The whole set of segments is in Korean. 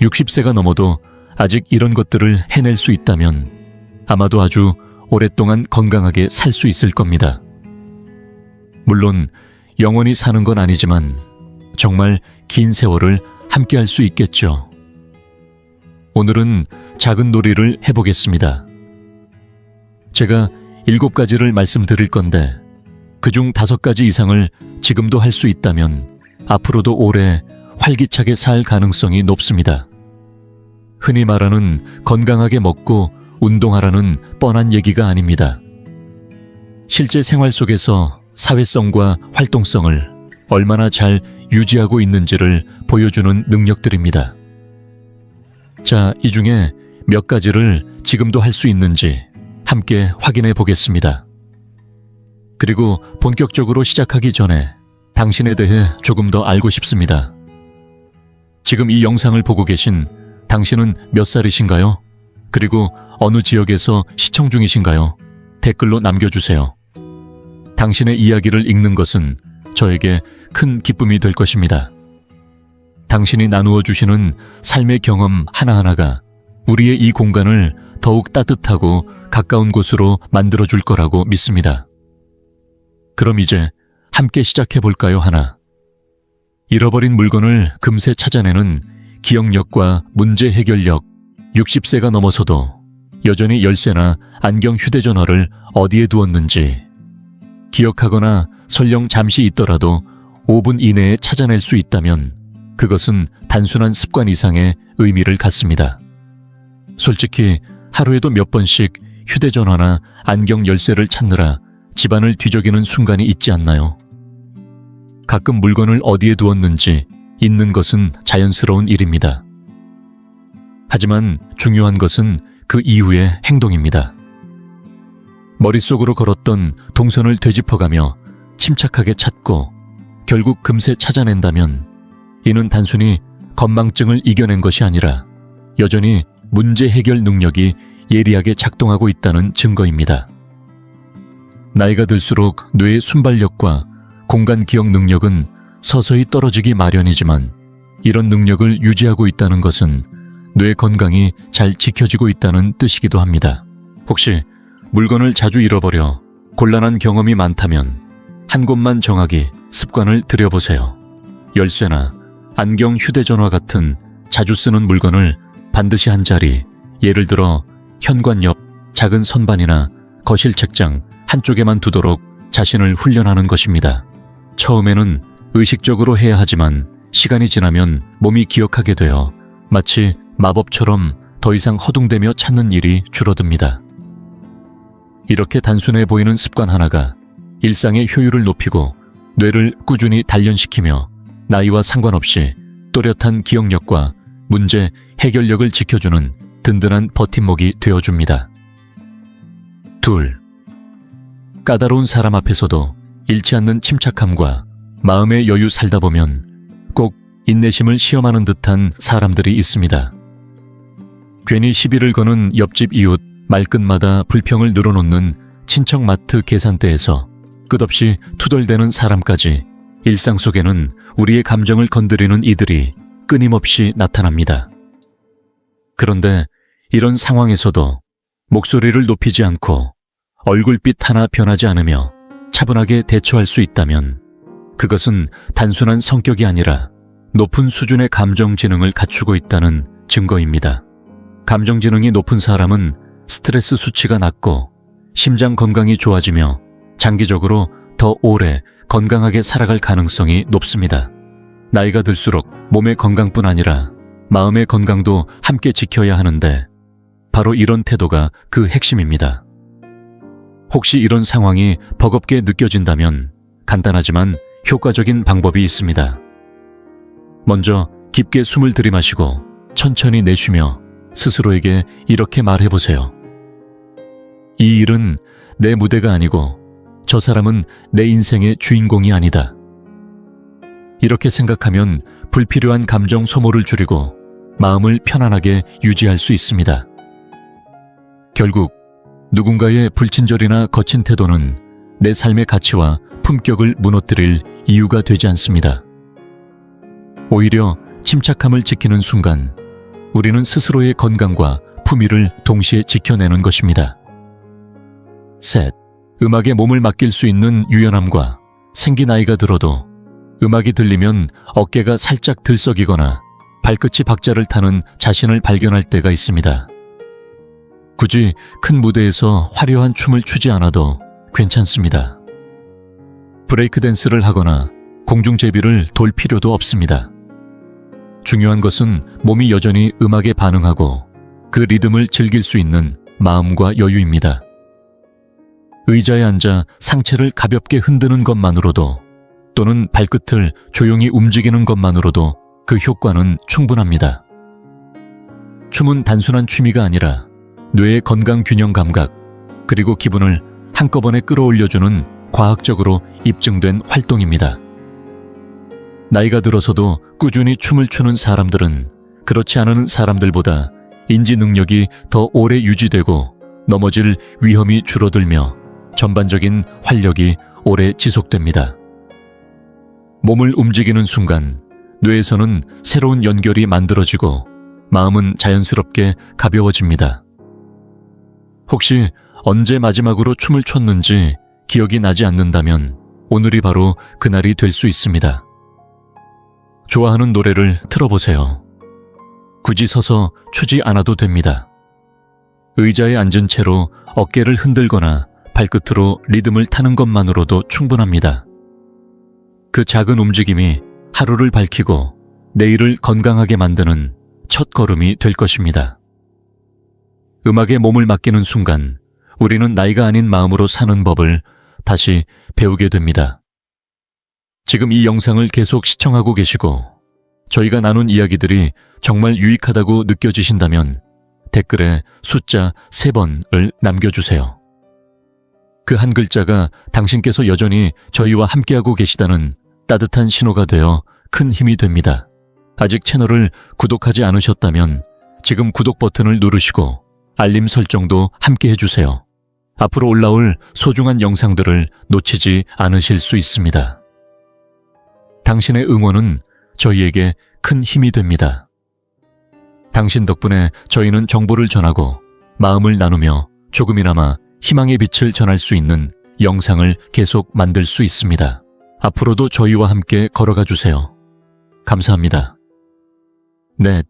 60세가 넘어도 아직 이런 것들을 해낼 수 있다면 아마도 아주 오랫동안 건강하게 살 수 있을 겁니다. 물론 영원히 사는 건 아니지만 정말 긴 세월을 함께 할 수 있겠죠. 오늘은 작은 놀이를 해보겠습니다. 제가 7가지를 말씀드릴 건데 그중 5가지 이상을 지금도 할 수 있다면 앞으로도 오래 활기차게 살 가능성이 높습니다. 흔히 말하는 건강하게 먹고 운동하라는 뻔한 얘기가 아닙니다. 실제 생활 속에서 사회성과 활동성을 얼마나 잘 유지하고 있는지를 보여주는 능력들입니다. 자, 이 중에 몇 가지를 지금도 할 수 있는지 함께 확인해 보겠습니다. 그리고 본격적으로 시작하기 전에 당신에 대해 조금 더 알고 싶습니다. 지금 이 영상을 보고 계신 당신은 몇 살이신가요? 그리고 어느 지역에서 시청 중이신가요? 댓글로 남겨주세요. 당신의 이야기를 읽는 것은 저에게 큰 기쁨이 될 것입니다. 당신이 나누어 주시는 삶의 경험 하나하나가 우리의 이 공간을 더욱 따뜻하고 가까운 곳으로 만들어줄 거라고 믿습니다. 그럼 이제 함께 시작해 볼까요? 하나. 잃어버린 물건을 금세 찾아내는 기억력과 문제 해결력. 60세가 넘어서도 여전히 열쇠나 안경, 휴대전화를 어디에 두었는지 기억하거나 설령 잠시 있더라도 5분 이내에 찾아낼 수 있다면 그것은 단순한 습관 이상의 의미를 갖습니다. 솔직히 하루에도 몇 번씩 휴대전화나 안경 열쇠를 찾느라 집안을 뒤적이는 순간이 있지 않나요? 가끔 물건을 어디에 두었는지 잊는 것은 자연스러운 일입니다. 하지만 중요한 것은 그 이후의 행동입니다. 머릿속으로 걸었던 동선을 되짚어가며 침착하게 찾고 결국 금세 찾아낸다면 이는 단순히 건망증을 이겨낸 것이 아니라 여전히 문제 해결 능력이 예리하게 작동하고 있다는 증거입니다. 나이가 들수록 뇌의 순발력과 공간 기억 능력은 서서히 떨어지기 마련이지만 이런 능력을 유지하고 있다는 것은 뇌 건강이 잘 지켜지고 있다는 뜻이기도 합니다. 혹시 물건을 자주 잃어버려 곤란한 경험이 많다면 한 곳만 정하기 습관을 들여보세요. 열쇠나 안경, 휴대전화 같은 자주 쓰는 물건을 반드시 한 자리, 예를 들어 현관 옆 작은 선반이나 거실 책장 한쪽에만 두도록 자신을 훈련하는 것입니다. 처음에는 의식적으로 해야 하지만 시간이 지나면 몸이 기억하게 되어 마치 마법처럼 더 이상 허둥대며 찾는 일이 줄어듭니다. 이렇게 단순해 보이는 습관 하나가 일상의 효율을 높이고 뇌를 꾸준히 단련시키며 나이와 상관없이 또렷한 기억력과 문제 해결력을 지켜주는 든든한 버팀목이 되어줍니다. 2. 까다로운 사람 앞에서도 잃지 않는 침착함과 마음의 여유. 살다 보면 꼭 인내심을 시험하는 듯한 사람들이 있습니다. 괜히 시비를 거는 옆집 이웃, 말끝마다 불평을 늘어놓는 친척 마트 계산대에서 끝없이 투덜대는 사람까지 일상 속에는 우리의 감정을 건드리는 이들이 끊임없이 나타납니다. 그런데 이런 상황에서도 목소리를 높이지 않고 얼굴빛 하나 변하지 않으며 차분하게 대처할 수 있다면 그것은 단순한 성격이 아니라 높은 수준의 감정 지능을 갖추고 있다는 증거입니다. 감정 지능이 높은 사람은 스트레스 수치가 낮고 심장 건강이 좋아지며 장기적으로 더 오래 건강하게 살아갈 가능성이 높습니다. 나이가 들수록 몸의 건강뿐 아니라 마음의 건강도 함께 지켜야 하는데 바로 이런 태도가 그 핵심입니다. 혹시 이런 상황이 버겁게 느껴진다면 간단하지만 효과적인 방법이 있습니다. 먼저 깊게 숨을 들이마시고 천천히 내쉬며 스스로에게 이렇게 말해보세요. 이 일은 내 무대가 아니고 저 사람은 내 인생의 주인공이 아니다. 이렇게 생각하면 불필요한 감정 소모를 줄이고 마음을 편안하게 유지할 수 있습니다. 결국 누군가의 불친절이나 거친 태도는 내 삶의 가치와 품격을 무너뜨릴 이유가 되지 않습니다. 오히려 침착함을 지키는 순간 우리는 스스로의 건강과 품위를 동시에 지켜내는 것입니다. 셋, 음악에 몸을 맡길 수 있는 유연함과 생기 나이가 들어도 음악이 들리면 어깨가 살짝 들썩이거나 발끝이 박자를 타는 자신을 발견할 때가 있습니다. 굳이 큰 무대에서 화려한 춤을 추지 않아도 괜찮습니다. 브레이크 댄스를 하거나 공중제비를 돌 필요도 없습니다. 중요한 것은 몸이 여전히 음악에 반응하고 그 리듬을 즐길 수 있는 마음과 여유입니다. 의자에 앉아 상체를 가볍게 흔드는 것만으로도 또는 발끝을 조용히 움직이는 것만으로도 그 효과는 충분합니다. 춤은 단순한 취미가 아니라 뇌의 건강 균형 감각 그리고 기분을 한꺼번에 끌어올려주는 과학적으로 입증된 활동입니다. 나이가 들어서도 꾸준히 춤을 추는 사람들은 그렇지 않은 사람들보다 인지 능력이 더 오래 유지되고 넘어질 위험이 줄어들며 전반적인 활력이 오래 지속됩니다. 몸을 움직이는 순간 뇌에서는 새로운 연결이 만들어지고 마음은 자연스럽게 가벼워집니다. 혹시 언제 마지막으로 춤을 췄는지 기억이 나지 않는다면 오늘이 바로 그날이 될 수 있습니다. 좋아하는 노래를 틀어보세요. 굳이 서서 추지 않아도 됩니다. 의자에 앉은 채로 어깨를 흔들거나 발끝으로 리듬을 타는 것만으로도 충분합니다. 그 작은 움직임이 하루를 밝히고 내일을 건강하게 만드는 첫 걸음이 될 것입니다. 음악에 몸을 맡기는 순간 우리는 나이가 아닌 마음으로 사는 법을 다시 배우게 됩니다. 지금 이 영상을 계속 시청하고 계시고 저희가 나눈 이야기들이 정말 유익하다고 느껴지신다면 댓글에 숫자 3번을 남겨주세요. 그 한 글자가 당신께서 여전히 저희와 함께하고 계시다는 따뜻한 신호가 되어 큰 힘이 됩니다. 아직 채널을 구독하지 않으셨다면 지금 구독 버튼을 누르시고 알림 설정도 함께 해주세요. 앞으로 올라올 소중한 영상들을 놓치지 않으실 수 있습니다. 당신의 응원은 저희에게 큰 힘이 됩니다. 당신 덕분에 저희는 정보를 전하고 마음을 나누며 조금이나마 희망의 빛을 전할 수 있는 영상을 계속 만들 수 있습니다. 앞으로도 저희와 함께 걸어가 주세요. 감사합니다. 넷,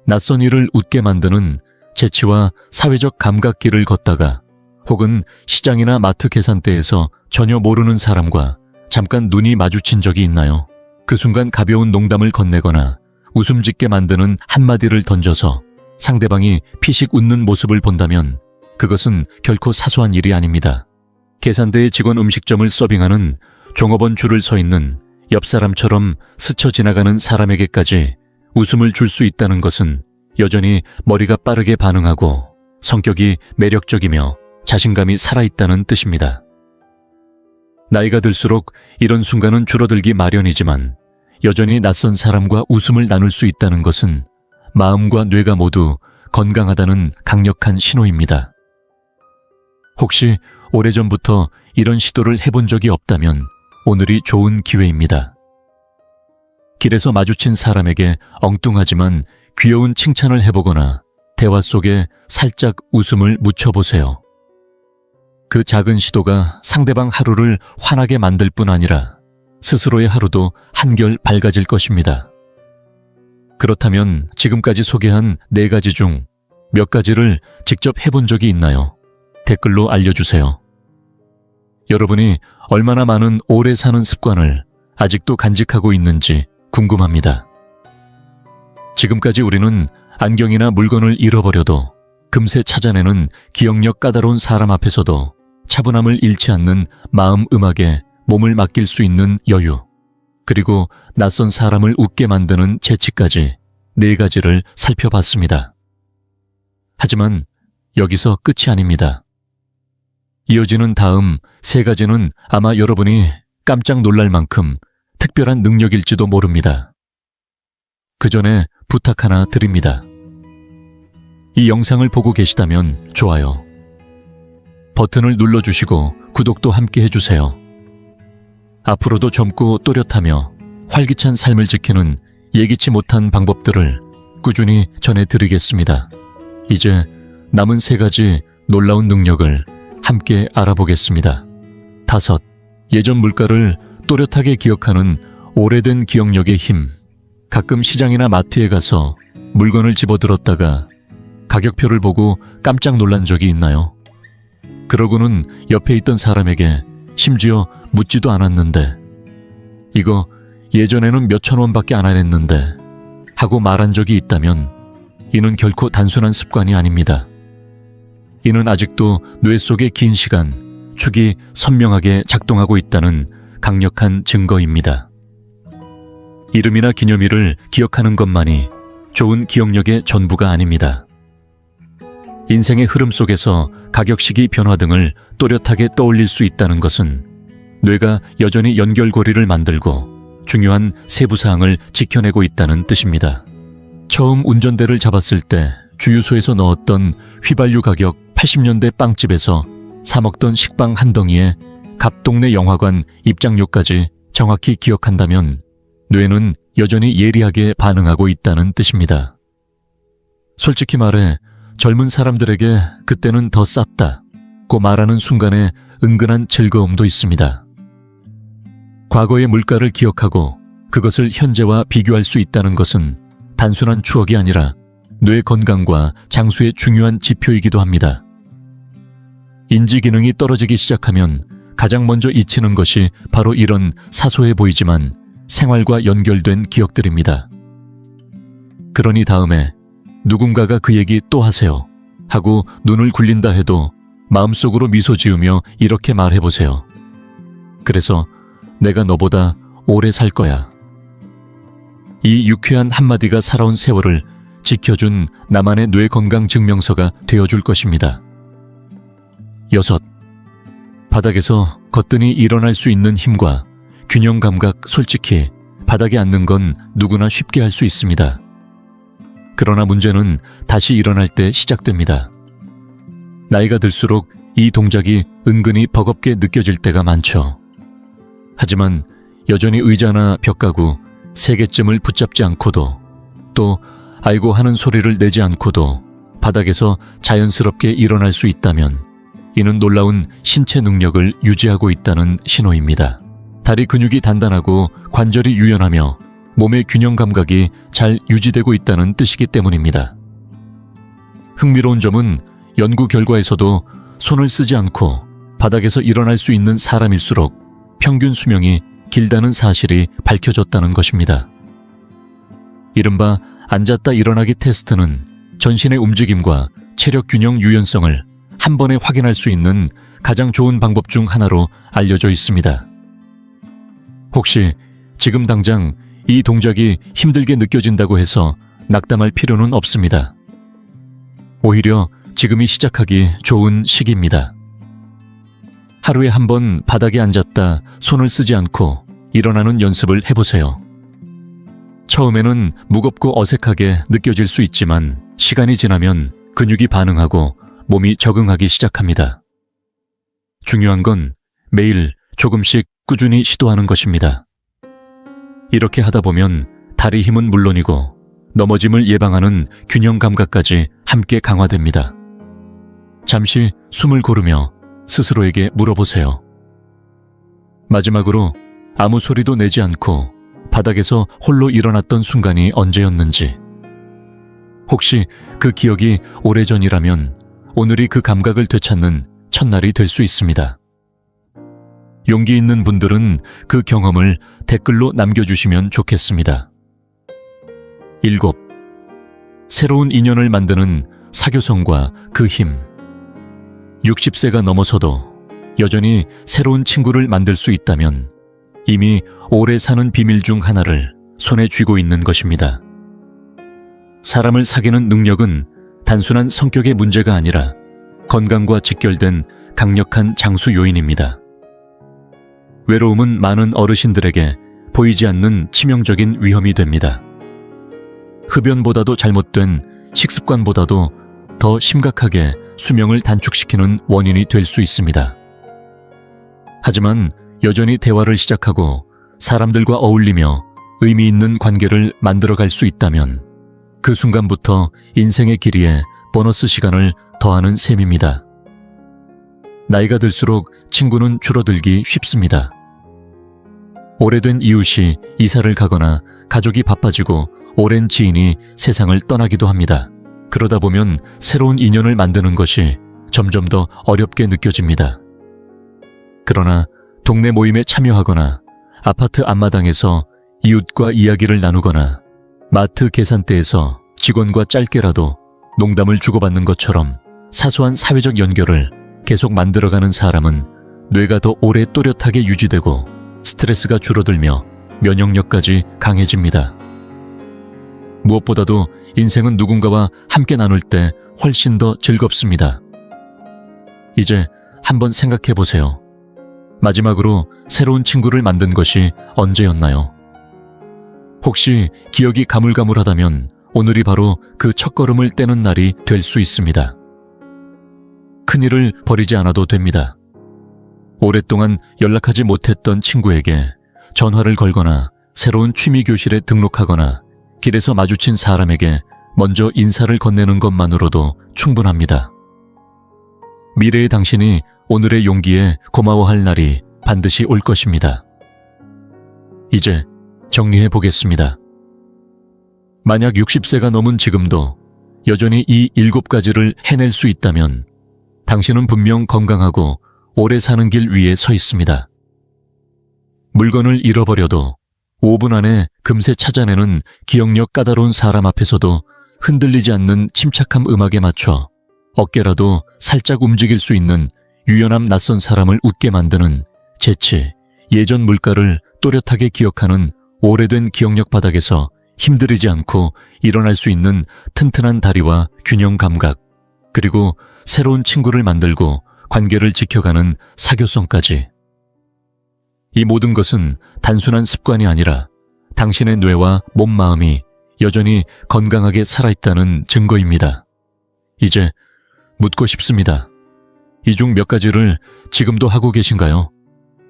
낯선 일을 웃게 만드는 재치와 사회적 감각기를 걷다가 혹은 시장이나 마트 계산대에서 전혀 모르는 사람과 잠깐 눈이 마주친 적이 있나요? 그 순간 가벼운 농담을 건네거나 웃음 짓게 만드는 한마디를 던져서 상대방이 피식 웃는 모습을 본다면 그것은 결코 사소한 일이 아닙니다. 계산대의 직원 음식점을 서빙하는 종업원 줄을 서 있는 옆 사람처럼 스쳐 지나가는 사람에게까지 웃음을 줄 수 있다는 것은 여전히 머리가 빠르게 반응하고 성격이 매력적이며 자신감이 살아있다는 뜻입니다. 나이가 들수록 이런 순간은 줄어들기 마련이지만 여전히 낯선 사람과 웃음을 나눌 수 있다는 것은 마음과 뇌가 모두 건강하다는 강력한 신호입니다. 혹시 오래전부터 이런 시도를 해본 적이 없다면 오늘이 좋은 기회입니다. 길에서 마주친 사람에게 엉뚱하지만 귀여운 칭찬을 해보거나 대화 속에 살짝 웃음을 묻혀보세요. 그 작은 시도가 상대방 하루를 환하게 만들 뿐 아니라 스스로의 하루도 한결 밝아질 것입니다. 그렇다면 지금까지 소개한 4가지 중 몇 가지를 직접 해본 적이 있나요? 댓글로 알려주세요. 여러분이 얼마나 많은 오래 사는 습관을 아직도 간직하고 있는지 궁금합니다. 지금까지 우리는 안경이나 물건을 잃어버려도 금세 찾아내는 기억력 까다로운 사람 앞에서도 차분함을 잃지 않는 마음 음악에 몸을 맡길 수 있는 여유, 그리고 낯선 사람을 웃게 만드는 재치까지 4가지를 살펴봤습니다. 하지만 여기서 끝이 아닙니다. 이어지는 다음 3가지는 아마 여러분이 깜짝 놀랄 만큼 특별한 능력일지도 모릅니다. 그 전에 부탁 하나 드립니다. 이 영상을 보고 계시다면 좋아요 버튼을 눌러주시고 구독도 함께 해주세요. 앞으로도 젊고 또렷하며 활기찬 삶을 지키는 예기치 못한 방법들을 꾸준히 전해드리겠습니다. 이제 남은 3가지 놀라운 능력을 함께 알아보겠습니다. 5. 예전 물가를 또렷하게 기억하는 오래된 기억력의 힘. 가끔 시장이나 마트에 가서 물건을 집어들었다가 가격표를 보고 깜짝 놀란 적이 있나요? 그러고는 옆에 있던 사람에게 심지어 묻지도 않았는데 이거 예전에는 몇천 원밖에 안 했는데 하고 말한 적이 있다면 이는 결코 단순한 습관이 아닙니다. 이는 아직도 뇌 속의 긴 시간, 축이 선명하게 작동하고 있다는 강력한 증거입니다. 이름이나 기념일을 기억하는 것만이 좋은 기억력의 전부가 아닙니다. 인생의 흐름 속에서 가격시기 변화 등을 또렷하게 떠올릴 수 있다는 것은 뇌가 여전히 연결고리를 만들고 중요한 세부사항을 지켜내고 있다는 뜻입니다. 처음 운전대를 잡았을 때 주유소에서 넣었던 휘발유 가격 80년대 빵집에서 사 먹던 식빵 한 덩이에 갑동네 영화관 입장료까지 정확히 기억한다면 뇌는 여전히 예리하게 반응하고 있다는 뜻입니다. 솔직히 말해 젊은 사람들에게 그때는 더 쌌다고 말하는 순간에 은근한 즐거움도 있습니다. 과거의 물가를 기억하고 그것을 현재와 비교할 수 있다는 것은 단순한 추억이 아니라 뇌 건강과 장수의 중요한 지표이기도 합니다. 인지 기능이 떨어지기 시작하면 가장 먼저 잊히는 것이 바로 이런 사소해 보이지만 생활과 연결된 기억들입니다. 그러니 다음에 누군가가 그 얘기 또 하세요 하고 눈을 굴린다 해도 마음속으로 미소 지으며 이렇게 말해보세요. 그래서 내가 너보다 오래 살 거야. 이 유쾌한 한마디가 살아온 세월을 지켜준 나만의 뇌 건강 증명서가 되어줄 것입니다. 6. 바닥에서 거뜬히 일어날 수 있는 힘과 균형 감각. 솔직히 바닥에 앉는 건 누구나 쉽게 할 수 있습니다. 그러나 문제는 다시 일어날 때 시작됩니다. 나이가 들수록 이 동작이 은근히 버겁게 느껴질 때가 많죠. 하지만 여전히 의자나 벽가구 3개쯤을 붙잡지 않고도 또 아이고 하는 소리를 내지 않고도 바닥에서 자연스럽게 일어날 수 있다면 이는 놀라운 신체 능력을 유지하고 있다는 신호입니다. 다리 근육이 단단하고 관절이 유연하며 몸의 균형 감각이 잘 유지되고 있다는 뜻이기 때문입니다. 흥미로운 점은 연구 결과에서도 손을 쓰지 않고 바닥에서 일어날 수 있는 사람일수록 평균 수명이 길다는 사실이 밝혀졌다는 것입니다. 이른바 앉았다 일어나기 테스트는 전신의 움직임과 체력 균형 유연성을 한 번에 확인할 수 있는 가장 좋은 방법 중 하나로 알려져 있습니다. 혹시 지금 당장 이 동작이 힘들게 느껴진다고 해서 낙담할 필요는 없습니다. 오히려 지금이 시작하기 좋은 시기입니다. 하루에 한 번 바닥에 앉았다 손을 쓰지 않고 일어나는 연습을 해보세요. 처음에는 무겁고 어색하게 느껴질 수 있지만 시간이 지나면 근육이 반응하고 몸이 적응하기 시작합니다. 중요한 건 매일 조금씩 꾸준히 시도하는 것입니다. 이렇게 하다 보면 다리 힘은 물론이고 넘어짐을 예방하는 균형 감각까지 함께 강화됩니다. 잠시 숨을 고르며 스스로에게 물어보세요. 마지막으로 아무 소리도 내지 않고 바닥에서 홀로 일어났던 순간이 언제였는지, 혹시 그 기억이 오래전이라면 오늘이 그 감각을 되찾는 첫날이 될 수 있습니다. 용기 있는 분들은 그 경험을 댓글로 남겨주시면 좋겠습니다. 7. 새로운 인연을 만드는 사교성과 그 힘. 60세가 넘어서도 여전히 새로운 친구를 만들 수 있다면 이미 오래 사는 비밀 중 하나를 손에 쥐고 있는 것입니다. 사람을 사귀는 능력은 단순한 성격의 문제가 아니라 건강과 직결된 강력한 장수 요인입니다. 외로움은 많은 어르신들에게 보이지 않는 치명적인 위험이 됩니다. 흡연보다도 잘못된 식습관보다도 더 심각하게 수명을 단축시키는 원인이 될 수 있습니다. 하지만 여전히 대화를 시작하고 사람들과 어울리며 의미 있는 관계를 만들어갈 수 있다면 그 순간부터 인생의 길이에 보너스 시간을 더하는 셈입니다. 나이가 들수록 친구는 줄어들기 쉽습니다. 오래된 이웃이 이사를 가거나 가족이 바빠지고 오랜 지인이 세상을 떠나기도 합니다. 그러다 보면 새로운 인연을 만드는 것이 점점 더 어렵게 느껴집니다. 그러나 동네 모임에 참여하거나 아파트 앞마당에서 이웃과 이야기를 나누거나 마트 계산대에서 직원과 짧게라도 농담을 주고받는 것처럼 사소한 사회적 연결을 계속 만들어가는 사람은 뇌가 더 오래 또렷하게 유지되고 스트레스가 줄어들며 면역력까지 강해집니다. 무엇보다도 인생은 누군가와 함께 나눌 때 훨씬 더 즐겁습니다. 이제 한번 생각해 보세요. 마지막으로 새로운 친구를 만든 것이 언제였나요? 혹시 기억이 가물가물하다면 오늘이 바로 그 첫걸음을 떼는 날이 될 수 있습니다. 큰일을 벌이지 않아도 됩니다. 오랫동안 연락하지 못했던 친구에게 전화를 걸거나 새로운 취미 교실에 등록하거나 길에서 마주친 사람에게 먼저 인사를 건네는 것만으로도 충분합니다. 미래의 당신이 오늘의 용기에 고마워할 날이 반드시 올 것입니다. 이제 정리해 보겠습니다. 만약 60세가 넘은 지금도 여전히 이 7가지를 해낼 수 있다면 당신은 분명 건강하고 오래 사는 길 위에 서 있습니다. 물건을 잃어버려도 5분 안에 금세 찾아내는 기억력 까다로운 사람 앞에서도 흔들리지 않는 침착함 음악에 맞춰 어깨라도 살짝 움직일 수 있는 유연함 낯선 사람을 웃게 만드는 재치, 예전 물가를 또렷하게 기억하는 오래된 기억력 바닥에서 힘들이지 않고 일어날 수 있는 튼튼한 다리와 균형 감각, 그리고 새로운 친구를 만들고 관계를 지켜가는 사교성까지. 이 모든 것은 단순한 습관이 아니라 당신의 뇌와 몸 마음이 여전히 건강하게 살아있다는 증거입니다. 이제 묻고 싶습니다. 이 중 몇 가지를 지금도 하고 계신가요?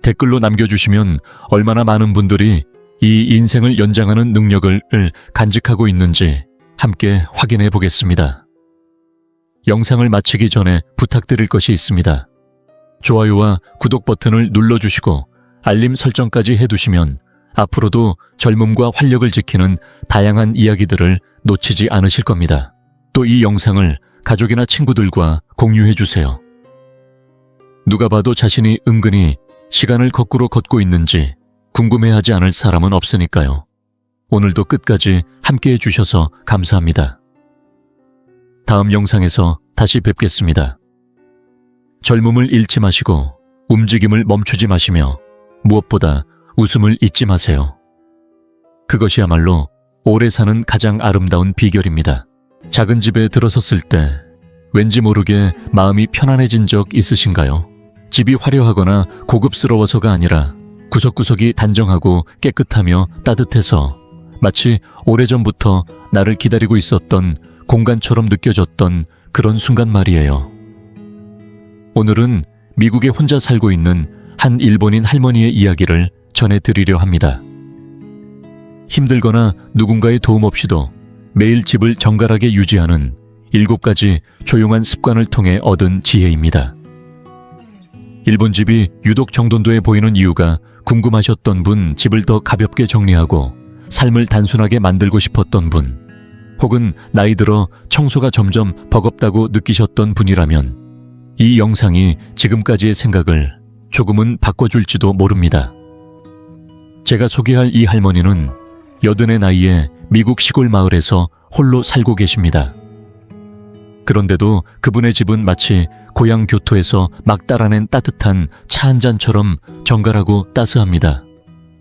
댓글로 남겨주시면 얼마나 많은 분들이 이 인생을 연장하는 능력을 간직하고 있는지 함께 확인해 보겠습니다. 영상을 마치기 전에 부탁드릴 것이 있습니다. 좋아요와 구독 버튼을 눌러주시고 알림 설정까지 해두시면 앞으로도 젊음과 활력을 지키는 다양한 이야기들을 놓치지 않으실 겁니다. 또 이 영상을 가족이나 친구들과 공유해 주세요. 누가 봐도 자신이 은근히 시간을 거꾸로 걷고 있는지 궁금해하지 않을 사람은 없으니까요. 오늘도 끝까지 함께해 주셔서 감사합니다. 다음 영상에서 다시 뵙겠습니다. 젊음을 잃지 마시고 움직임을 멈추지 마시며 무엇보다 웃음을 잊지 마세요. 그것이야말로 오래 사는 가장 아름다운 비결입니다. 작은 집에 들어섰을 때 왠지 모르게 마음이 편안해진 적 있으신가요? 집이 화려하거나 고급스러워서가 아니라 구석구석이 단정하고 깨끗하며 따뜻해서 마치 오래전부터 나를 기다리고 있었던 공간처럼 느껴졌던 그런 순간 말이에요. 오늘은 미국에 혼자 살고 있는 한 일본인 할머니의 이야기를 전해드리려 합니다. 힘들거나 누군가의 도움 없이도 매일 집을 정갈하게 유지하는 7가지 조용한 습관을 통해 얻은 지혜입니다. 일본 집이 유독 정돈도해 보이는 이유가 궁금하셨던 분, 집을 더 가볍게 정리하고 삶을 단순하게 만들고 싶었던 분, 혹은 나이 들어 청소가 점점 버겁다고 느끼셨던 분이라면 이 영상이 지금까지의 생각을 조금은 바꿔줄지도 모릅니다. 제가 소개할 이 할머니는 80의 나이에 미국 시골 마을에서 홀로 살고 계십니다. 그런데도 그분의 집은 마치 고향 교토에서 막 따라낸 따뜻한 차 한 잔처럼 정갈하고 따스합니다.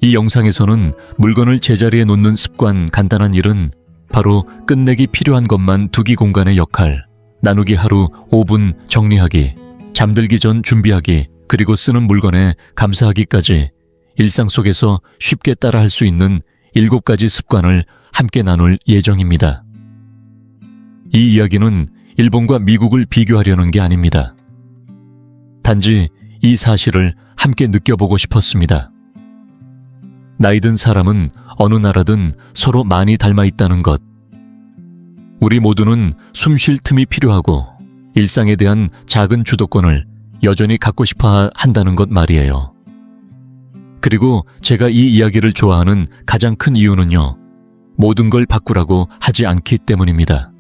이 영상에서는 물건을 제자리에 놓는 습관, 간단한 일은 바로 끝내기 필요한 것만 두기 공간의 역할, 나누기 하루 5분 정리하기, 잠들기 전 준비하기, 그리고 쓰는 물건에 감사하기까지 일상 속에서 쉽게 따라할 수 있는 7가지 습관을 함께 나눌 예정입니다. 이 이야기는 일본과 미국을 비교하려는 게 아닙니다. 단지 이 사실을 함께 느껴보고 싶었습니다. 나이 든 사람은 어느 나라든 서로 많이 닮아 있다는 것. 우리 모두는 숨 쉴 틈이 필요하고 일상에 대한 작은 주도권을 여전히 갖고 싶어 한다는 것 말이에요. 그리고 제가 이 이야기를 좋아하는 가장 큰 이유는요, 모든 걸 바꾸라고 하지 않기 때문입니다.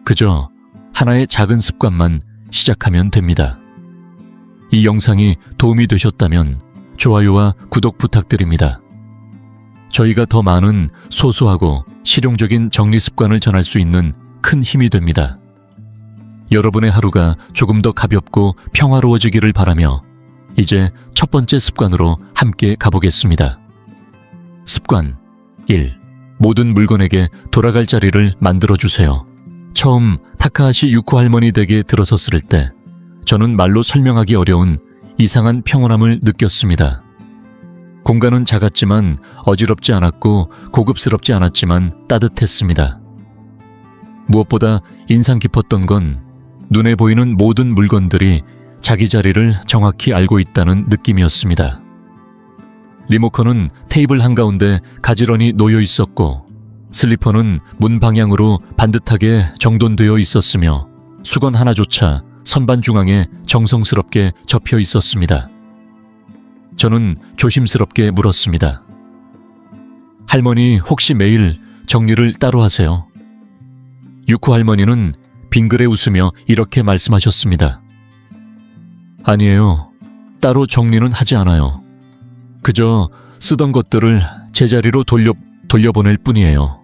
그저 하나의 작은 습관만 시작하면 됩니다. 이 영상이 도움이 되셨다면 좋아요와 구독 부탁드립니다. 저희가 더 많은 소소하고 실용적인 정리 습관을 전할 수 있는 큰 힘이 됩니다. 여러분의 하루가 조금 더 가볍고 평화로워지기를 바라며 이제 첫 번째 습관으로 함께 가보겠습니다. 습관 1. 모든 물건에게 돌아갈 자리를 만들어주세요. 처음 타카하시 유코 할머니 댁에 들어섰을 때 저는 말로 설명하기 어려운 이상한 평온함을 느꼈습니다. 공간은 작았지만 어지럽지 않았고 고급스럽지 않았지만 따뜻했습니다. 무엇보다 인상 깊었던 건 눈에 보이는 모든 물건들이 자기 자리를 정확히 알고 있다는 느낌이었습니다. 리모컨은 테이블 한가운데 가지런히 놓여 있었고 슬리퍼는 문 방향으로 반듯하게 정돈되어 있었으며 수건 하나조차 선반 중앙에 정성스럽게 접혀 있었습니다. 저는 조심스럽게 물었습니다. 할머니, 혹시 매일 정리를 따로 하세요? 유코 할머니는 빙그레 웃으며 이렇게 말씀하셨습니다. 아니에요. 따로 정리는 하지 않아요. 그저 쓰던 것들을 제자리로 돌려보낼 뿐이에요.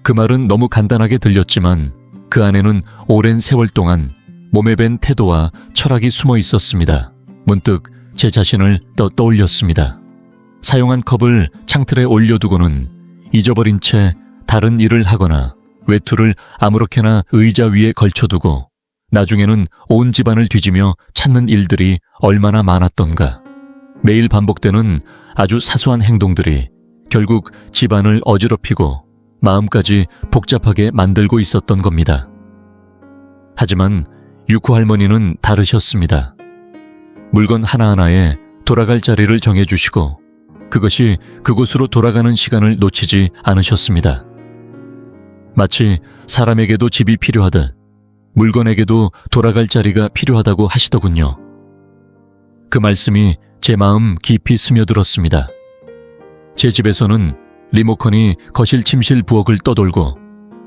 그 말은 너무 간단하게 들렸지만 그 안에는 오랜 세월 동안 몸에 밴 태도와 철학이 숨어 있었습니다. 문득 제 자신을 떠올렸습니다. 사용한 컵을 창틀에 올려두고는 잊어버린 채 다른 일을 하거나 외투를 아무렇게나 의자 위에 걸쳐두고 나중에는 온 집안을 뒤지며 찾는 일들이 얼마나 많았던가. 매일 반복되는 아주 사소한 행동들이 결국 집안을 어지럽히고 마음까지 복잡하게 만들고 있었던 겁니다. 하지만 유코 할머니는 다르셨습니다. 물건 하나하나에 돌아갈 자리를 정해주시고 그것이 그곳으로 돌아가는 시간을 놓치지 않으셨습니다. 마치 사람에게도 집이 필요하듯 물건에게도 돌아갈 자리가 필요하다고 하시더군요. 그 말씀이 제 마음 깊이 스며들었습니다. 제 집에서는 리모컨이 거실 침실 부엌을 떠돌고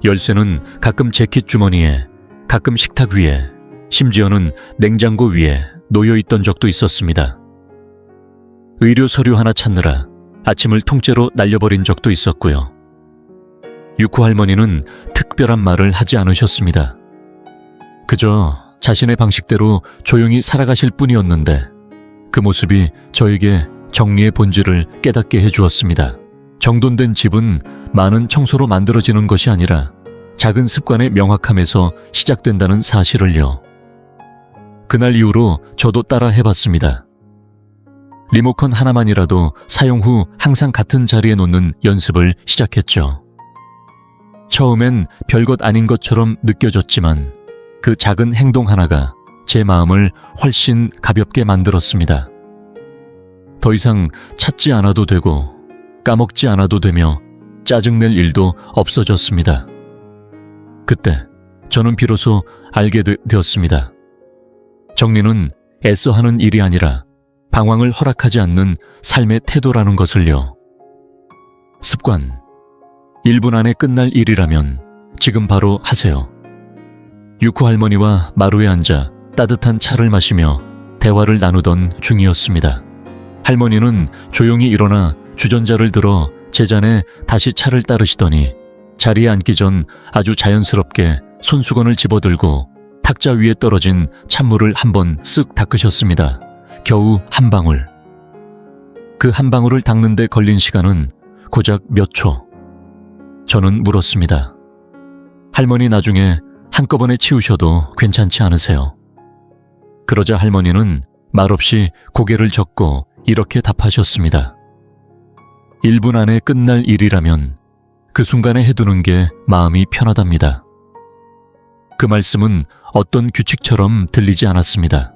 열쇠는 가끔 재킷 주머니에, 가끔 식탁 위에, 심지어는 냉장고 위에 놓여있던 적도 있었습니다. 의료 서류 하나 찾느라 아침을 통째로 날려버린 적도 있었고요. 유코 할머니는 특별한 말을 하지 않으셨습니다. 그저 자신의 방식대로 조용히 살아가실 뿐이었는데 그 모습이 저에게 정리의 본질을 깨닫게 해주었습니다. 정돈된 집은 많은 청소로 만들어지는 것이 아니라 작은 습관의 명확함에서 시작된다는 사실을요. 그날 이후로 저도 따라 해봤습니다. 리모컨 하나만이라도 사용 후 항상 같은 자리에 놓는 연습을 시작했죠. 처음엔 별것 아닌 것처럼 느껴졌지만 그 작은 행동 하나가 제 마음을 훨씬 가볍게 만들었습니다. 더 이상 찾지 않아도 되고 까먹지 않아도 되며 짜증낼 일도 없어졌습니다. 그때 저는 비로소 알게 되었습니다. 정리는 애써 하는 일이 아니라 방황을 허락하지 않는 삶의 태도라는 것을요. 습관 1분 안에 끝날 일이라면 지금 바로 하세요. 유코 할머니와 마루에 앉아 따뜻한 차를 마시며 대화를 나누던 중이었습니다. 할머니는 조용히 일어나 주전자를 들어 제 잔에 다시 차를 따르시더니 자리에 앉기 전 아주 자연스럽게 손수건을 집어들고 탁자 위에 떨어진 찬물을 한번 쓱 닦으셨습니다. 겨우 한 방울. 그 한 방울을 닦는 데 걸린 시간은 고작 몇 초. 저는 물었습니다. 할머니, 나중에 한꺼번에 치우셔도 괜찮지 않으세요? 그러자 할머니는 말없이 고개를 젓고 이렇게 답하셨습니다. 1분 안에 끝날 일이라면 그 순간에 해두는 게 마음이 편하답니다. 그 말씀은 어떤 규칙처럼 들리지 않았습니다.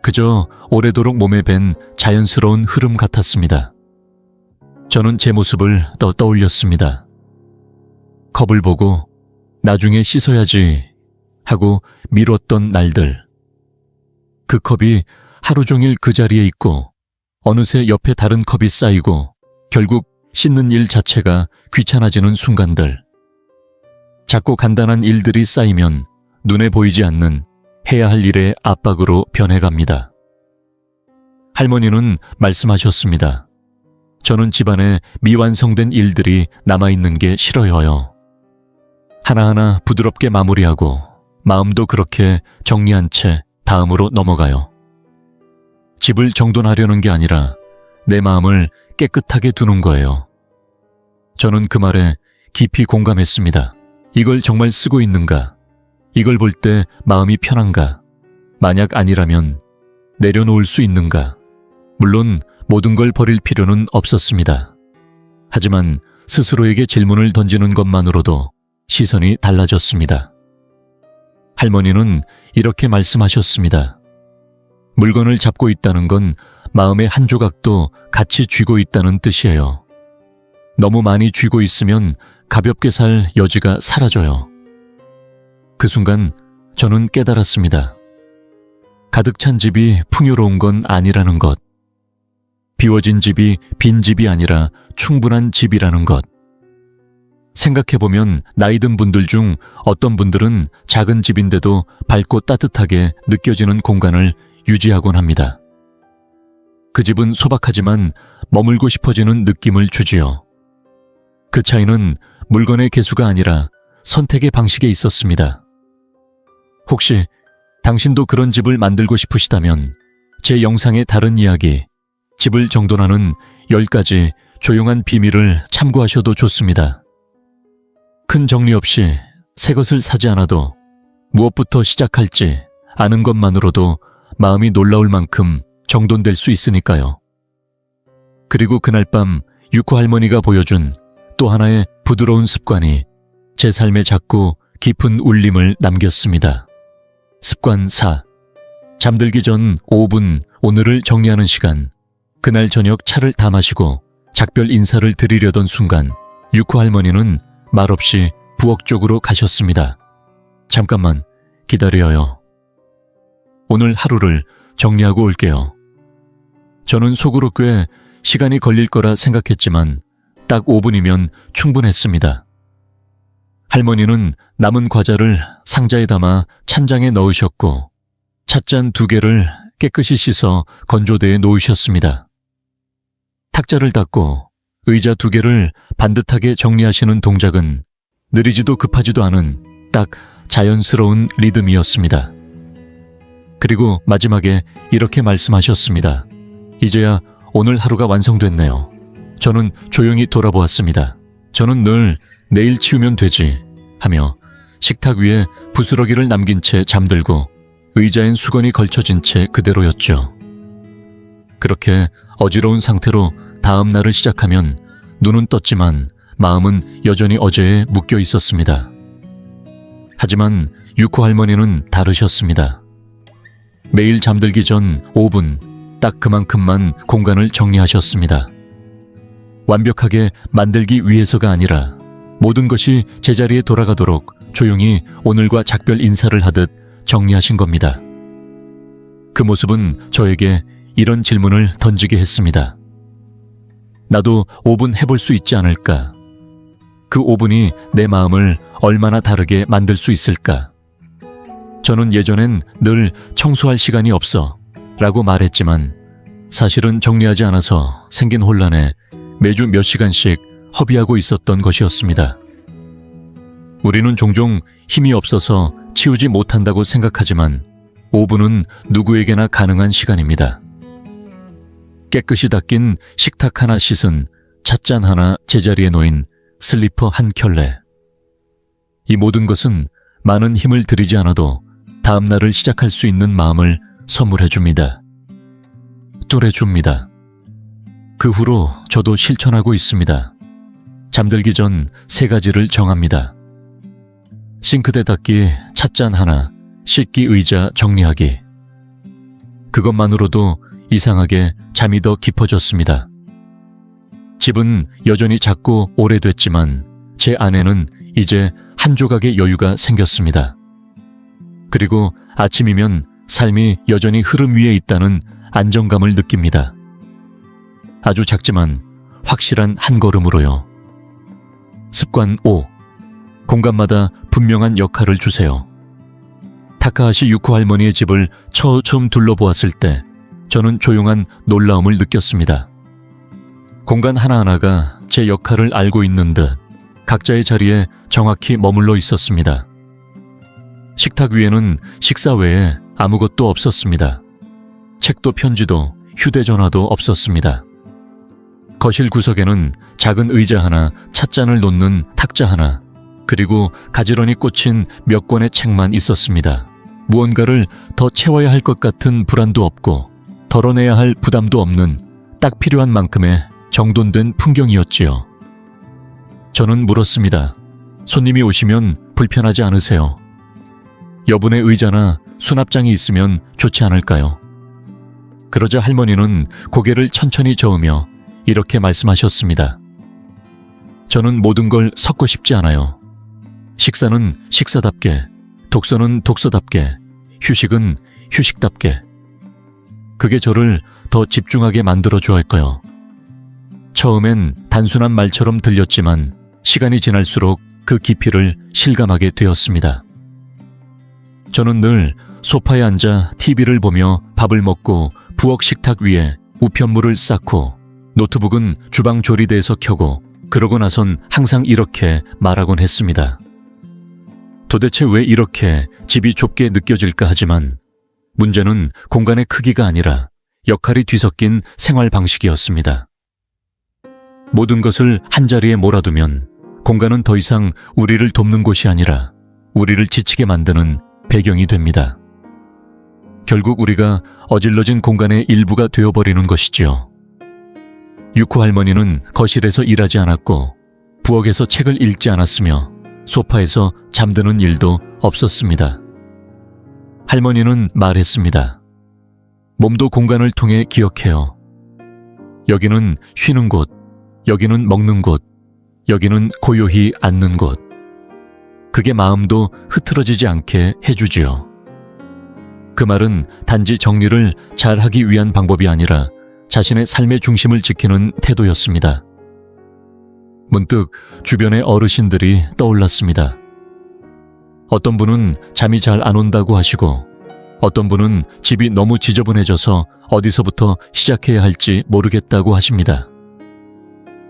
그저 오래도록 몸에 밴 자연스러운 흐름 같았습니다. 저는 제 모습을 떠올렸습니다. 컵을 보고 나중에 씻어야지 하고 미뤘던 날들. 그 컵이 하루 종일 그 자리에 있고 어느새 옆에 다른 컵이 쌓이고 결국 씻는 일 자체가 귀찮아지는 순간들. 작고 간단한 일들이 쌓이면 눈에 보이지 않는 해야 할 일의 압박으로 변해갑니다. 할머니는 말씀하셨습니다. 저는 집안에 미완성된 일들이 남아있는 게 싫어요. 하나하나 부드럽게 마무리하고 마음도 그렇게 정리한 채 다음으로 넘어가요. 집을 정돈하려는 게 아니라 내 마음을 깨끗하게 두는 거예요. 저는 그 말에 깊이 공감했습니다. 이걸 정말 쓰고 있는가? 이걸 볼 때 마음이 편한가? 만약 아니라면 내려놓을 수 있는가? 물론 모든 걸 버릴 필요는 없었습니다. 하지만 스스로에게 질문을 던지는 것만으로도 시선이 달라졌습니다. 할머니는 이렇게 말씀하셨습니다. 물건을 잡고 있다는 건 마음의 한 조각도 같이 쥐고 있다는 뜻이에요. 너무 많이 쥐고 있으면 가볍게 살 여지가 사라져요. 그 순간 저는 깨달았습니다. 가득 찬 집이 풍요로운 건 아니라는 것. 비워진 집이 빈 집이 아니라 충분한 집이라는 것. 생각해보면 나이 든 분들 중 어떤 분들은 작은 집인데도 밝고 따뜻하게 느껴지는 공간을 유지하곤 합니다. 그 집은 소박하지만 머물고 싶어지는 느낌을 주지요. 그 차이는 물건의 개수가 아니라 선택의 방식에 있었습니다. 혹시 당신도 그런 집을 만들고 싶으시다면 제 영상의 다른 이야기, 집을 정돈하는 10가지 조용한 비밀을 참고하셔도 좋습니다. 큰 정리 없이 새 것을 사지 않아도 무엇부터 시작할지 아는 것만으로도 마음이 놀라울 만큼 정돈될 수 있으니까요. 그리고 그날 밤 유쿠 할머니가 보여준 또 하나의 부드러운 습관이 제 삶에 작고 깊은 울림을 남겼습니다. 습관 4. 잠들기 전 5분 오늘을 정리하는 시간. 그날 저녁 차를 다 마시고 작별 인사를 드리려던 순간 유쿠 할머니는 말없이 부엌 쪽으로 가셨습니다. 잠깐만 기다려요. 오늘 하루를 정리하고 올게요. 저는 속으로 꽤 시간이 걸릴 거라 생각했지만 딱 5분이면 충분했습니다. 할머니는 남은 과자를 상자에 담아 찬장에 넣으셨고 찻잔 2개를 깨끗이 씻어 건조대에 놓으셨습니다. 탁자를 닦고 의자 2개를 반듯하게 정리하시는 동작은 느리지도 급하지도 않은 딱 자연스러운 리듬이었습니다. 그리고 마지막에 이렇게 말씀하셨습니다. 이제야 오늘 하루가 완성됐네요. 저는 조용히 돌아보았습니다. 저는 늘 내일 치우면 되지 하며 식탁 위에 부스러기를 남긴 채 잠들고 의자엔 수건이 걸쳐진 채 그대로였죠. 그렇게 어지러운 상태로 다음 날을 시작하면 눈은 떴지만 마음은 여전히 어제에 묶여 있었습니다. 하지만 유코 할머니는 다르셨습니다. 매일 잠들기 전 5분 딱 그만큼만 공간을 정리하셨습니다. 완벽하게 만들기 위해서가 아니라 모든 것이 제자리에 돌아가도록 조용히 오늘과 작별 인사를 하듯 정리하신 겁니다. 그 모습은 저에게 이런 질문을 던지게 했습니다. 나도 5분 해볼 수 있지 않을까? 그 5분이 내 마음을 얼마나 다르게 만들 수 있을까? 저는 예전엔 늘 청소할 시간이 없어 라고 말했지만 사실은 정리하지 않아서 생긴 혼란에 매주 몇 시간씩 허비하고 있었던 것이었습니다. 우리는 종종 힘이 없어서 치우지 못한다고 생각하지만 5분은 누구에게나 가능한 시간입니다. 깨끗이 닦인 식탁 하나 씻은 찻잔 하나 제자리에 놓인 슬리퍼 한 켤레. 이 모든 것은 많은 힘을 들이지 않아도 다음 날을 시작할 수 있는 마음을 선물해줍니다. 뚜레줍니다. 그 후로 저도 실천하고 있습니다. 잠들기 전 3가지를 정합니다. 싱크대 닦기, 찻잔 하나, 씻기 의자 정리하기. 그것만으로도 이상하게 잠이 더 깊어졌습니다. 집은 여전히 작고 오래됐지만 제 안에는 이제 한 조각의 여유가 생겼습니다. 그리고 아침이면 삶이 여전히 흐름 위에 있다는 안정감을 느낍니다. 아주 작지만 확실한 한 걸음으로요. 습관 5. 공간마다 분명한 역할을 주세요. 타카하시 유코 할머니의 집을 처음 둘러보았을 때 저는 조용한 놀라움을 느꼈습니다. 공간 하나하나가 제 역할을 알고 있는 듯 각자의 자리에 정확히 머물러 있었습니다. 식탁 위에는 식사 외에 아무것도 없었습니다. 책도 편지도 휴대전화도 없었습니다. 거실 구석에는 작은 의자 하나, 찻잔을 놓는 탁자 하나, 그리고 가지런히 꽂힌 몇 권의 책만 있었습니다. 무언가를 더 채워야 할 것 같은 불안도 없고 덜어내야 할 부담도 없는 딱 필요한 만큼의 정돈된 풍경이었지요. 저는 물었습니다. 손님이 오시면 불편하지 않으세요? 여분의 의자나 수납장이 있으면 좋지 않을까요? 그러자 할머니는 고개를 천천히 저으며 이렇게 말씀하셨습니다. 저는 모든 걸 섞고 싶지 않아요. 식사는 식사답게, 독서는 독서답게, 휴식은 휴식답게. 그게 저를 더 집중하게 만들어줘 할 거요. 처음엔 단순한 말처럼 들렸지만 시간이 지날수록 그 깊이를 실감하게 되었습니다. 저는 늘 소파에 앉아 TV를 보며 밥을 먹고 부엌 식탁 위에 우편물을 쌓고 노트북은 주방 조리대에서 켜고 그러고 나선 항상 이렇게 말하곤 했습니다. 도대체 왜 이렇게 집이 좁게 느껴질까 하지만 문제는 공간의 크기가 아니라 역할이 뒤섞인 생활 방식이었습니다. 모든 것을 한자리에 몰아두면 공간은 더 이상 우리를 돕는 곳이 아니라 우리를 지치게 만드는 배경이 됩니다. 결국 우리가 어질러진 공간의 일부가 되어버리는 것이지요. 유코 할머니는 거실에서 일하지 않았고 부엌에서 책을 읽지 않았으며 소파에서 잠드는 일도 없었습니다. 할머니는 말했습니다. 몸도 공간을 통해 기억해요. 여기는 쉬는 곳, 여기는 먹는 곳, 여기는 고요히 앉는 곳. 그게 마음도 흐트러지지 않게 해주지요. 그 말은 단지 정리를 잘하기 위한 방법이 아니라 자신의 삶의 중심을 지키는 태도였습니다. 문득 주변의 어르신들이 떠올랐습니다. 어떤 분은 잠이 잘 안 온다고 하시고 어떤 분은 집이 너무 지저분해져서 어디서부터 시작해야 할지 모르겠다고 하십니다.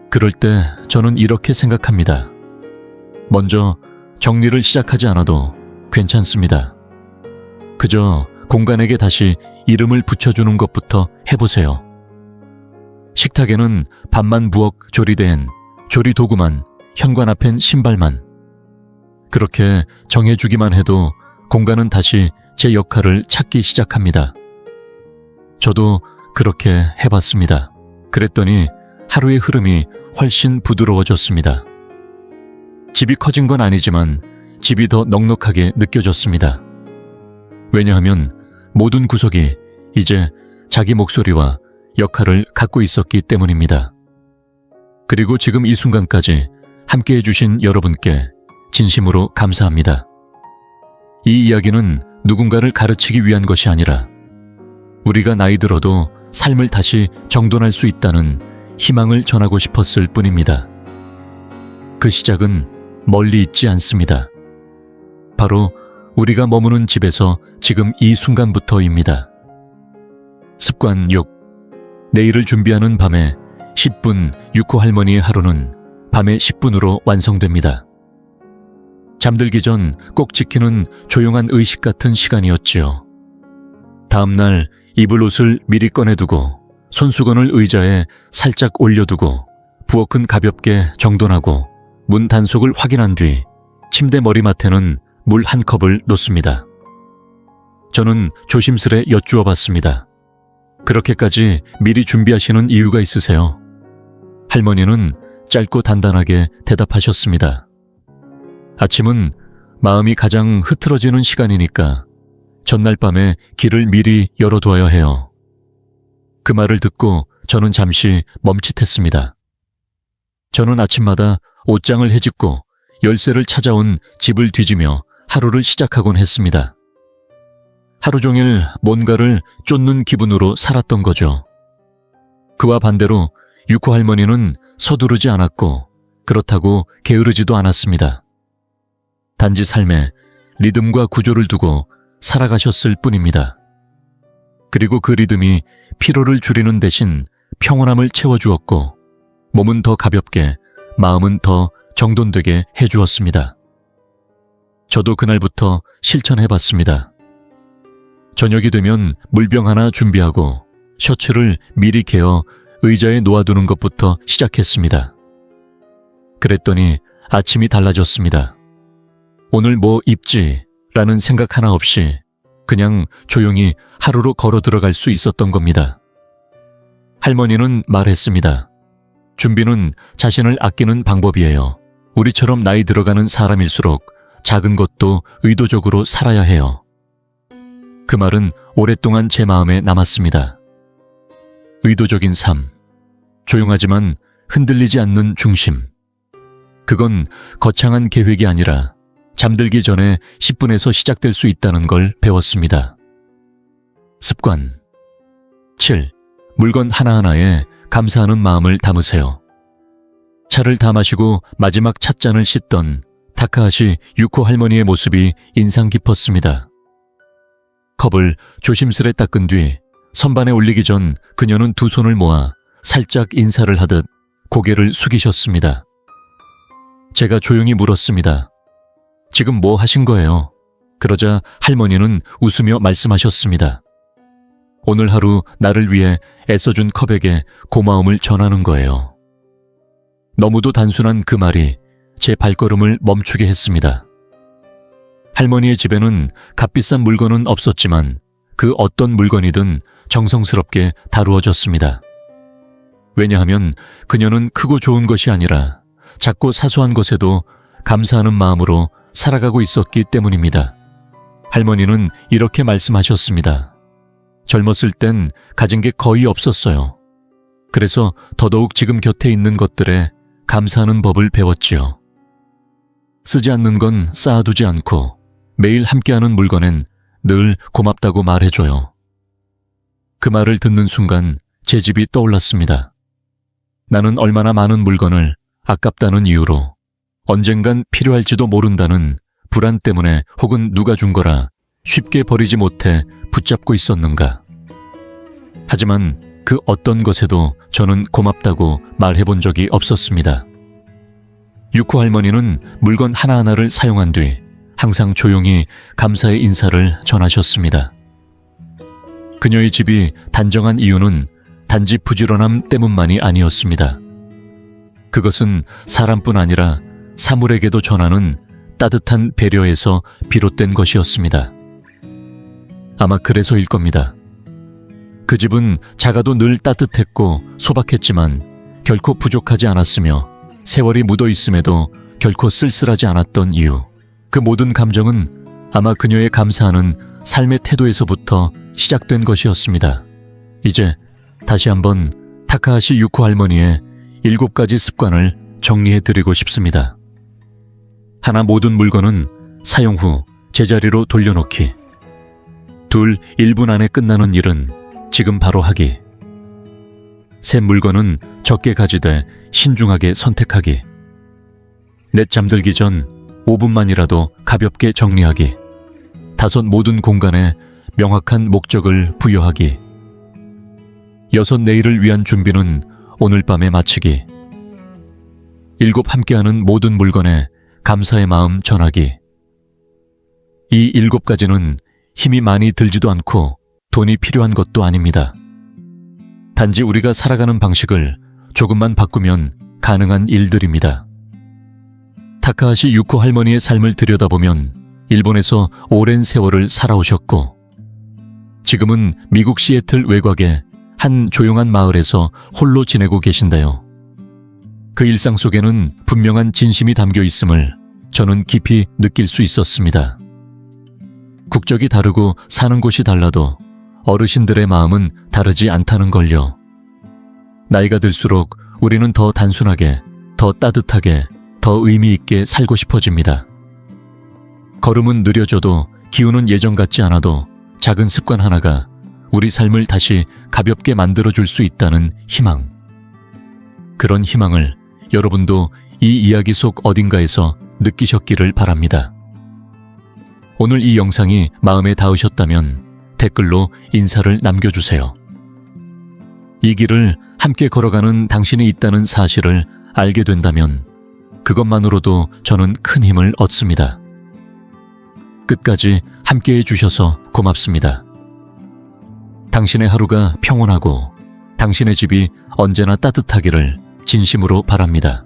그럴 때 저는 이렇게 생각합니다. 먼저 정리를 시작하지 않아도 괜찮습니다. 그저 공간에게 다시 이름을 붙여주는 것부터 해보세요. 식탁에는 밥만 부엌 조리대엔 조리 도구만, 현관 앞엔 신발만. 그렇게 정해주기만 해도 공간은 다시 제 역할을 찾기 시작합니다. 저도 그렇게 해봤습니다. 그랬더니 하루의 흐름이 훨씬 부드러워졌습니다. 집이 커진 건 아니지만 집이 더 넉넉하게 느껴졌습니다. 왜냐하면 모든 구석이 이제 자기 목소리와 역할을 갖고 있었기 때문입니다. 그리고 지금 이 순간까지 함께해 주신 여러분께 진심으로 감사합니다. 이 이야기는 누군가를 가르치기 위한 것이 아니라 우리가 나이 들어도 삶을 다시 정돈할 수 있다는 희망을 전하고 싶었을 뿐입니다. 그 시작은 멀리 있지 않습니다. 바로 우리가 머무는 집에서 지금 이 순간부터입니다. 습관 6. 내일을 준비하는 밤에 10분 유코 할머니의 하루는 밤에 10분으로 완성됩니다. 잠들기 전 꼭 지키는 조용한 의식 같은 시간이었지요. 다음날 입을 옷을 미리 꺼내두고 손수건을 의자에 살짝 올려두고 부엌은 가볍게 정돈하고 문 단속을 확인한 뒤 침대 머리맡에는 물 한 컵을 놓습니다. 저는 조심스레 여쭈어 봤습니다. 그렇게까지 미리 준비하시는 이유가 있으세요? 할머니는 짧고 단단하게 대답하셨습니다. 아침은 마음이 가장 흐트러지는 시간이니까 전날 밤에 길을 미리 열어두어야 해요. 그 말을 듣고 저는 잠시 멈칫했습니다. 저는 아침마다 옷장을 헤집고 열쇠를 찾아온 집을 뒤지며 하루를 시작하곤 했습니다. 하루 종일 뭔가를 쫓는 기분으로 살았던 거죠. 그와 반대로 유코 할머니는 서두르지 않았고 그렇다고 게으르지도 않았습니다. 단지 삶에 리듬과 구조를 두고 살아가셨을 뿐입니다. 그리고 그 리듬이 피로를 줄이는 대신 평온함을 채워주었고 몸은 더 가볍게 마음은 더 정돈되게 해주었습니다. 저도 그날부터 실천해봤습니다. 저녁이 되면 물병 하나 준비하고 셔츠를 미리 개어 의자에 놓아두는 것부터 시작했습니다. 그랬더니 아침이 달라졌습니다. 오늘 뭐 입지? 라는 생각 하나 없이 그냥 조용히 하루로 걸어 들어갈 수 있었던 겁니다. 할머니는 말했습니다. 준비는 자신을 아끼는 방법이에요. 우리처럼 나이 들어가는 사람일수록 작은 것도 의도적으로 살아야 해요. 그 말은 오랫동안 제 마음에 남았습니다. 의도적인 삶, 조용하지만 흔들리지 않는 중심. 그건 거창한 계획이 아니라 잠들기 전에 10분에서 시작될 수 있다는 걸 배웠습니다. 습관 7. 물건 하나하나에 감사하는 마음을 담으세요. 차를 다 마시고 마지막 찻잔을 씻던 타카하시 유코 할머니의 모습이 인상 깊었습니다. 컵을 조심스레 닦은 뒤 선반에 올리기 전 그녀는 두 손을 모아 살짝 인사를 하듯 고개를 숙이셨습니다. 제가 조용히 물었습니다. 지금 뭐 하신 거예요? 그러자 할머니는 웃으며 말씀하셨습니다. 오늘 하루 나를 위해 애써준 컵에게 고마움을 전하는 거예요. 너무도 단순한 그 말이 제 발걸음을 멈추게 했습니다. 할머니의 집에는 값비싼 물건은 없었지만 그 어떤 물건이든 정성스럽게 다루어졌습니다. 왜냐하면 그녀는 크고 좋은 것이 아니라 작고 사소한 것에도 감사하는 마음으로 살아가고 있었기 때문입니다. 할머니는 이렇게 말씀하셨습니다. 젊었을 땐 가진 게 거의 없었어요. 그래서 더더욱 지금 곁에 있는 것들에 감사하는 법을 배웠지요. 쓰지 않는 건 쌓아두지 않고 매일 함께하는 물건엔 늘 고맙다고 말해줘요. 그 말을 듣는 순간 제 집이 떠올랐습니다. 나는 얼마나 많은 물건을 아깝다는 이유로 언젠간 필요할지도 모른다는 불안 때문에 혹은 누가 준 거라 쉽게 버리지 못해 붙잡고 있었는가. 하지만 그 어떤 것에도 저는 고맙다고 말해본 적이 없었습니다. 유코 할머니는 물건 하나하나를 사용한 뒤 항상 조용히 감사의 인사를 전하셨습니다. 그녀의 집이 단정한 이유는 단지 부지런함 때문만이 아니었습니다. 그것은 사람뿐 아니라 사물에게도 전하는 따뜻한 배려에서 비롯된 것이었습니다. 아마 그래서일 겁니다. 그 집은 작아도 늘 따뜻했고 소박했지만 결코 부족하지 않았으며 세월이 묻어 있음에도 결코 쓸쓸하지 않았던 이유. 그 모든 감정은 아마 그녀의 감사하는 삶의 태도에서부터 시작된 것이었습니다. 이제 다시 한번 타카하시 유코 할머니의 7가지 습관을 정리해드리고 싶습니다. 하나, 모든 물건은 사용 후 제자리로 돌려놓기. 2, 1분 안에 끝나는 일은 지금 바로 하기. 3, 물건은 적게 가지되 신중하게 선택하기. 4, 잠들기 전 5분만이라도 가볍게 정리하기. 5, 모든 공간에 명확한 목적을 부여하기. 6, 내일을 위한 준비는 오늘 밤에 마치기. 7, 함께하는 모든 물건에 감사의 마음 전하기. 이 7가지는 힘이 많이 들지도 않고 돈이 필요한 것도 아닙니다. 단지 우리가 살아가는 방식을 조금만 바꾸면 가능한 일들입니다. 타카하시 유코 할머니의 삶을 들여다보면 일본에서 오랜 세월을 살아오셨고 지금은 미국 시애틀 외곽의 한 조용한 마을에서 홀로 지내고 계신데요. 그 일상 속에는 분명한 진심이 담겨 있음을 저는 깊이 느낄 수 있었습니다. 국적이 다르고 사는 곳이 달라도 어르신들의 마음은 다르지 않다는 걸요. 나이가 들수록 우리는 더 단순하게, 더 따뜻하게, 더 더 의미 있게 살고 싶어집니다. 걸음은 느려져도 기운은 예전 같지 않아도 작은 습관 하나가 우리 삶을 다시 가볍게 만들어줄 수 있다는 희망. 그런 희망을 여러분도 이 이야기 속 어딘가에서 느끼셨기를 바랍니다. 오늘 이 영상이 마음에 닿으셨다면 댓글로 인사를 남겨주세요. 이 길을 함께 걸어가는 당신이 있다는 사실을 알게 된다면 그것만으로도 저는 큰 힘을 얻습니다. 끝까지 함께해 주셔서 고맙습니다. 당신의 하루가 평온하고 당신의 집이 언제나 따뜻하기를 진심으로 바랍니다.